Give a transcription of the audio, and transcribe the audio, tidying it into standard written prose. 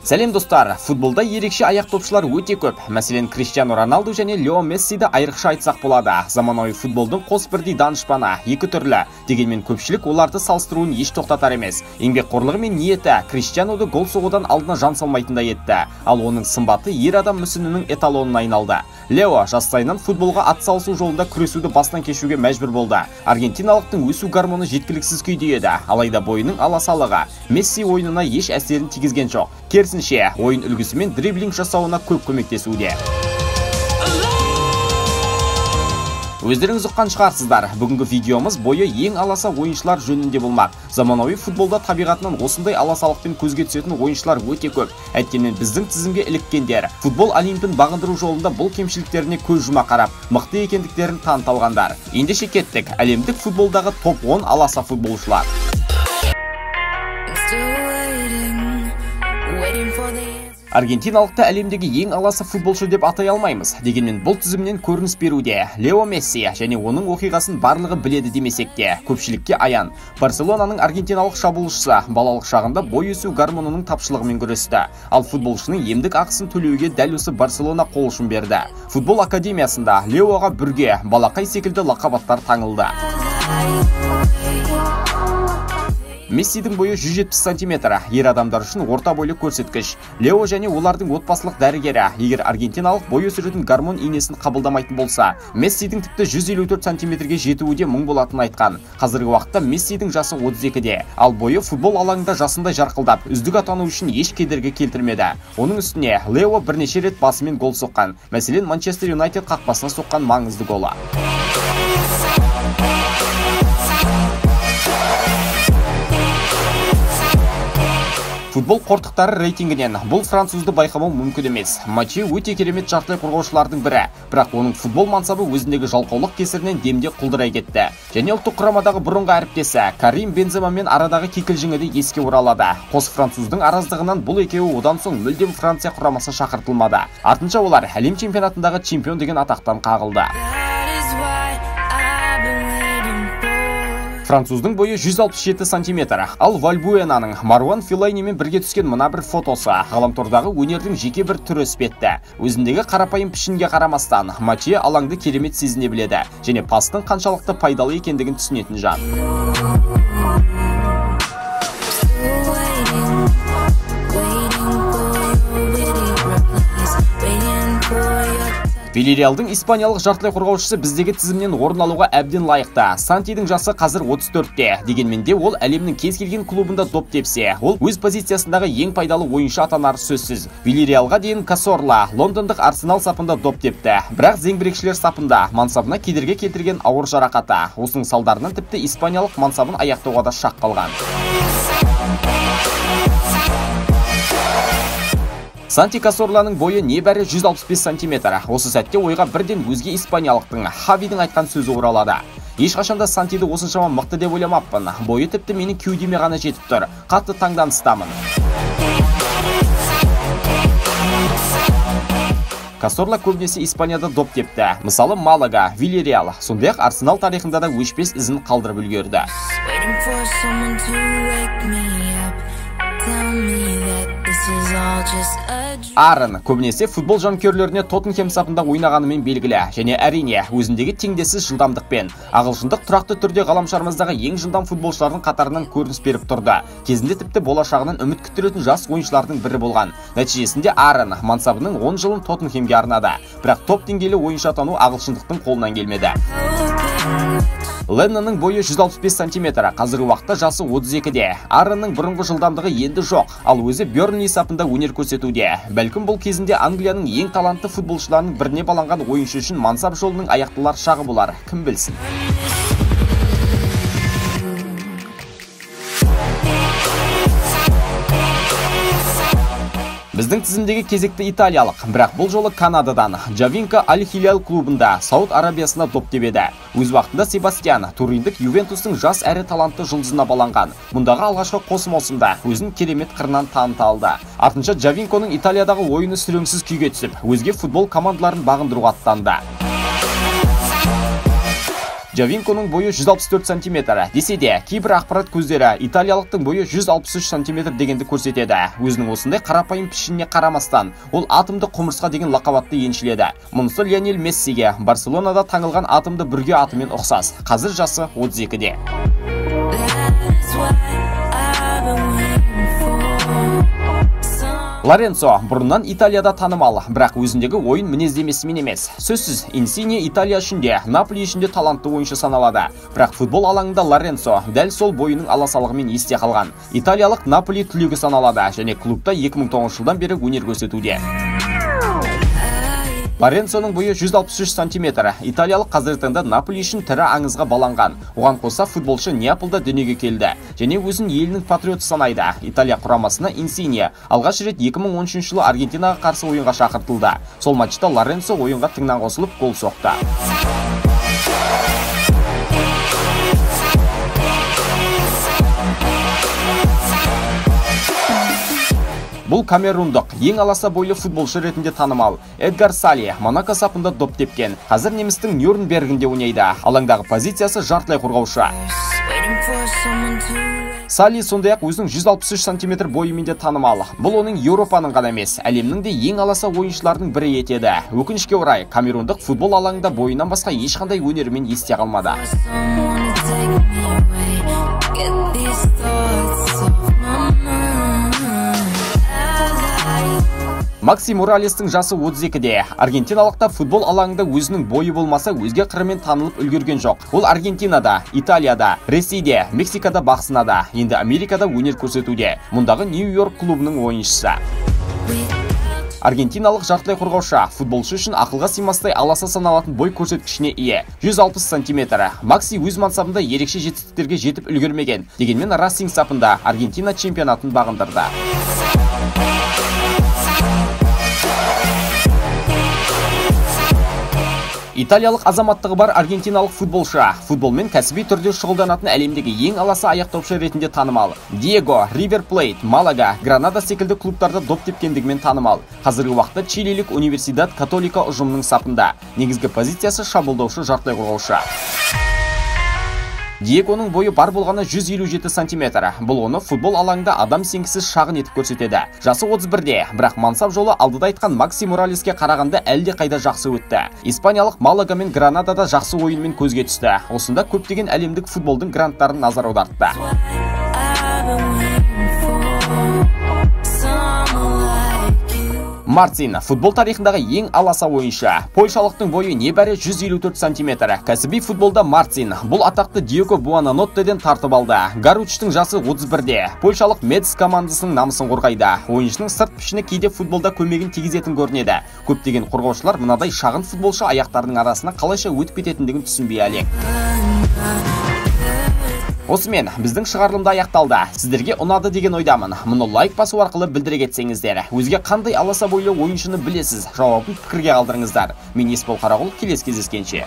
Сәлем достар, футболда ерекше аяқ топшылар өте көп. Мәселен, Криштиану Роналду және Лео Мессиді айрықша айтсақ болады. Заманауи футболдың қос бірдей данышпаны, екі түрлі. Дегенмен көпшілік оларды салыстыруын еш тоқтатар емес. Еңбекқорлығы мен ниеті Криштиануды гол соғудан алдына жан салмайтындай етті. Ал оның сымбаты ер адам мүсінінің эталонына айналды. Лео жастайынан футболға атсалысу жолында күресуді бастан кешуге мәжбүр болды. Аргентиналықтың өсу гормоны жеткіліксіз күйде еді. Алайда бойының аласалығы Месси ойынына еш әсерін тигізген жоқ. Керісінше, ойын үлгісі мен дриблинг жасауына көп көмектесуде. Өздеріңіз ұққан шығарсыздар, бүгінгі видеомыз бойы ең аласа ойыншылар жөнінде болмақ. Заманауи футболда табиғатынан осындай аласалықпен көзге түсетін ойыншылар өте көп. Әйткенмен біздің тізімге іліккендер, футбол олимпін бағындыру жолында бұл кемшіліктеріне көз жұма қарап, мықты екендіктерін таныта алғандар. Ендеше кеттік, әлемдік футболдағы топ 10 аласа футболшылар. Аргентиналықты әлемдегі ең аласа футболшы деп атай алмаймыз. Дегенмен бұл тізімнен көрініс беруде. Лео Месси және оның оқиғасын барлығы біледі демесек те, көпшілікке аян. Барселонаның аргентиналық шабуылшысы балалық шағында бой өсу гормонының тапшылығымен күресті. Ал футболшының емдік ақысын төлеуге дәл осы Барселона қол ұшын берді. Футбол академиясында Леоға бүрге, балақай секілді лақап аттар таңылды. Мессидің бойы 170 сантиметр, ер адамдар үшін орта бойлы көрсеткіш. Лео және олардың отбасылық дәрігері, егер аргентиналық бой өсіретін гормон инесін қабылдамайтын болса, Мессидің тіпті 154 сантиметрге жетуі мұң болатын айтқан. Қазіргі уақытта Мессидің жасы 32-де, ал бойы футбол алаңында жасындай жарқылдап, үздік атану үшін еш кедергі келтірмеді. Оның үстіне Лео бірнеше рет басымен гол соққан. Мәселен, Манчестер Юнайтед қақпасына соққан маңызды голы. Футбол қортықтары рейтингінен бұл французды байқамау мүмкін емес. Матче өте керемет жартылай қорғаушылардың бірі, бірақ оның футбол мансабы өзіндегі жалқаулық кесірінен демде құлдырай кетті. Және ұлттық құрамадағы бұрынғы әріптесі Карим Бенземамен арадағы кикілжіңі де еске оралады. Қос француздың араздығынан бұл екеуі одан соң мүлдем Франция құрамасы шақыртылмады. Артынша олар әлем чемпионатындағы чемпион деген атақтан қағылды. Француздың бойы 167 сантиметр, ал Вальбуэнаның Маруан Фелайнимен бірге түскен мына бір фотосы ғаламтордағы өнердің жеке бір түрі іспетті. Өзіндегі қарапайым пішінге қарамастан, Матче алаңды керемет сезіне біледі, және пастың қаншалықты пайдалы екендігін түсінетін жан. Вильяреалдың испаниялық жартылай қорғаушысы біздегі тізімнен орын алуға әбден лайықты. Сантидің жасы қазір 34-те. Дегенмен де ол әлемнің кез келген клубында доп тепсе, ол өз позициясындағы ең пайдалы ойыншы атанары сөзсіз. Вильяреалға дейін Касорла лондондық Арсенал сапында доп тепті. Бірақ зеңбірекшілер сапында мансабына кедергі келтірген ауыр жарақаты. Осының салдарынан тіпті испаниялық мансабын аяқтауға да шақ қалған. Санти Касорланың бойы небәрі 165 сантиметр. Осы сәтте ойға бірден өзге испаниялықтың Хавидің айтқан сөзі оралады. Ешқашанда Сантиді осыншама мықты деп ойламаппын. Бойы тіпті менің кеудеме ғана жетіп тұр. Қатты таңданыстамын. Касорла көбінесе Испанияда доп тепті. Мысалы Малага, Вильяреал, сондай-ақ Арсенал тарихында да өшпес ізін қалдырып үлгерді. Аарон көбінесе футбол жанкүйерлеріне Тоттенхем сапында ойнағанымен белгілі, және әрине өзіндегі теңдессіз жылдамдықпен ағылшындық тұрақты түрде ғаламшарымыздағы ең жылдам футболшылардың қатарынан көрініс беріп тұрды. Кезінде тіпті болашағынан үміт күттіретін жас ойыншылардың бірі болған. Нәтижесінде Аарон мансабының 10 жылын Тоттенхемге арнады, бірақ топ деңгейлі ойыншы атану ағылшындықтың қолынан келмеді. Леннонның бойы 165 сантиметр, қазіргі уақытта жасы 32-де. Ааронның бұрынғы жылдамдығы енді жоқ, ал өзі Бёрнли сапында өнер көрсетуде. Бәлкім бұл кезінде Англияның ең талантты футболшыларының біріне баланған ойыншы үшін мансап жолының аяқтылар шағы болар, кім білсін. Біздің тізімдегі кезекті италиялық, бірақ бұл жолы Канададан. Джавинко Аль-Хилал клубында Сауд Арабиясына доп тепеді. Өз уақытында Себастьян туриндік Ювентустың жас әрі талантты жұлдызына баланған. Мұндағы алғашқы қос маусымда өзін керемет қырынан таныта алды. Артынша Джавинконың Италиядағы ойыны сүреңсіз күйге түсіп, өзге футбол командаларын бағындыруға аттанды. Джавинконың бойы 164 см. Десе де, кейбір ақпарат көздері италиялықтың бойы 163 см дегенді көрсетеді. Өзінің осындай қарапайым пішініне қарамастан, ол атомды құмырсқа деген лақап атты еншіледі. Мұнысы Лионель Мессиге Барселонада таңылған атомды бүрге атымен ұқсас. Қазір жасы 32-де. Лоренцо бұрыннан Италияда танымал, бірақ өзіндегі ойын мінездемесімен емес. Сөзсіз, Инсини Италия үшінде, Наполи үшінде талантты ойыншы саналады. Бірақ футбол алаңында Лоренцо дәл сол бойының аласалығымен есте қалған. Италиялық Наполи түлегі саналады және клубта 2009 жылдан бері өнер көрсетуде. Лоренцоның бойы 163 см. Италиялық қазіргі таңда Наполи үшін тірі аңызға баланған. Оған қоса футболшы Неаполда дүниеге келді және өзін елінің патриоты санайды. Италия құрамасына Инсини алғаш рет 2013 жылы Аргентинаға қарсы ойынға шақыртылды. Сол матчта Лоренцо ойынға тыңнан қосылып гол соқты. Бұл камерундық, ең аласа бойлы футболшы ретінде танымал. Эдгар Сали Монако сапында доп тепкен. Қазір немістің Нюрнбергінде ойнайды. Алаңдағы позициясы жартылай қорғаушы. Сали сондай-ақ өзінің 163 см бойымен де танымал. Бұл оның Еуропаның ғана емес, әлемнің де ең аласа ойыншылардың бірі етеді. Өкінішке орай, камерундық футбол алаңында бойынан басқа ешқандай өнерімен есте қалмады. Макси Моралестің жасы 32-де. Аргентиналықта футбол алаңында өзінің бойы болмаса өзге қырымен танылып үлгерген жоқ. Ол Аргентинада, Италияда, Ресейде, Мексикада бақсынады. Енді Америкада өнер көрсетуде. Мұндағы Нью-Йорк клубының ойыншысы. Аргентиналық жартылай қорғаушы футболшы үшін ақылға сыймастай аласа саналатын бой көрсеткішіне ие. 160 см. Макси өз мансабында ерекше жетістіктерге жетіп үлгермеген. Дегенмен Racing сапында Аргентина чемпионатын бағындырды. Италиялық азаматтығы бар аргентиналық футболшы. Футболмен кәсіби түрде шұғылданатын әлемдегі ең аласа аяқтопшы ретінде танымал. Диего, Ривер Плейт, Малага, Гранада секілді клубтарда доп тепкендігімен танымал. Қазіргі уақытта чилилік Универсидад Католика ұжымының сапында. Негізгі позициясы шабуылдаушы жартылай қорғаушы. Диегоның бойы бар болғаны 157 см. Бұл оны футбол алаңында адам сенгісіз шағын етіп көрсетеді. Жасы 31-де, бірақ мансап жолы алдыда айтқан Макси Моралеске қарағанда әлде қайда жақсы өтті. Испаниялық Малага мен Гранадада жақсы ойынмен көзге түсті. Осында көптеген әлемдік футболдың гранттарын назар аудартты. Мартин футбол тарихындағы ең аласа ойыншы. Польшалықтың бойы небәрі 154 см. Кәсіби футболда Мартин бұл атақты Диего Буананоттеден тартып алды. Гаручтың жасы 31-де. Польшалық Медс командасының намысын қорғайды. Ойыншының сырт пішіні кейде футболда көмегін тигізетін көрінеді. Көптеген қорғаушылар мынадай шағын футболшы аяқтарының арасына қалайша өтіп кететіндігін түсінбей әлек. Осымен біздің шығарылымда аяқталды. Сіздерге ұнады деген ойдамын. Мұны лайк басу арқылы білдіре кетсеңіздер. Өзге қандай аласа бойлы ойыншыны білесіз? Жауабын пікірге қалдырыңыздар. Мен Есбол Қарағұл, келесі кездескенше.